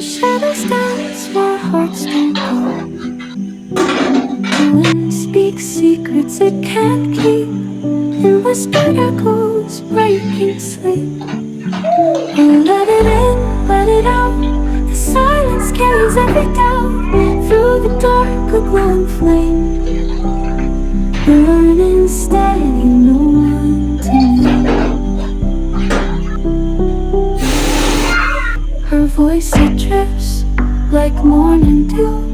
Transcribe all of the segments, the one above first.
shadows dance while hearts don't go. The wind speaks secrets it can't keep, in whispered echoes breaking sleep. Oh, let it in, let it out. The silence carries every doubt. Through the dark, a glowing flame, burning steady, no one to know. Her voice, it drifts like morning dew,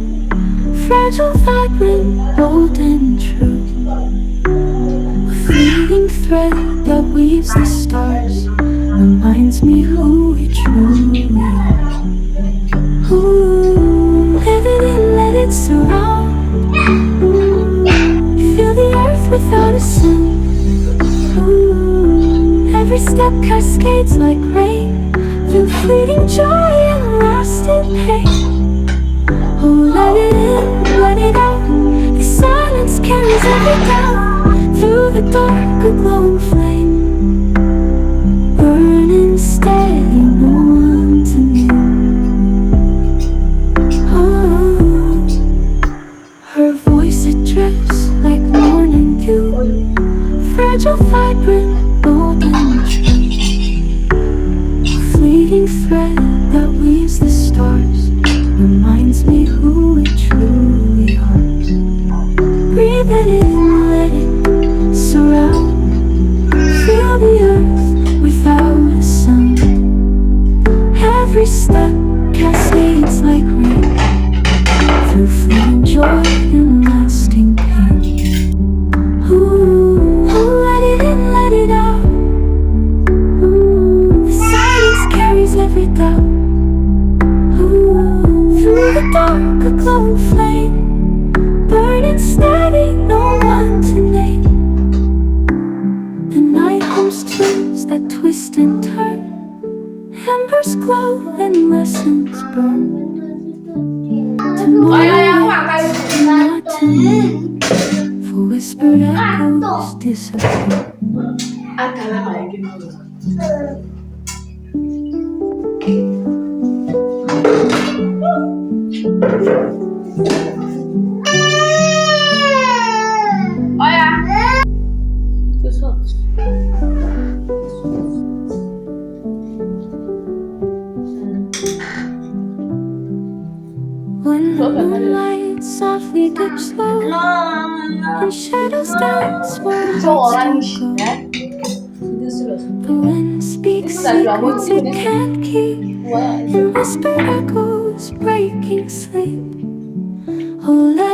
fragile, vibrant, bold and true. A fleeting thread that weaves the stars, reminds me who we truly are. Ooh, let it in, let it surround. Ooh, feel the earth without a sound. Ooh, every step cascades like rain, through fleeting joy and lasting pain. Oh, let it in, let it out. The silence carries every doubt. Through the dark, a glowing flame, burning steady, no one to know. Oh, her voice, it drifts like morning dew, fragile, vibrant, bold and true. A fleeting thread that weaves the stars, reminds me who we truly are. Breathe it in, let it surround. Feel the earth without a sound. Every step cascades like rain, through fleeting joy and lasting pain. Ooh, let it in, let it out. Ooh, the silence carries every doubt. Ooh, through the dark, a glowing flame, burning steady, no one to name. The night hums tunes that twist and turn, embers glow and lessons burn. Tomorrow waits not to know, for whispered echoes disappear. When the moonlight softly dips low, and shadows dance where hearts don't go. The wind speaks secrets it can't keep, in whispered echoes breaking sleep. Oh, let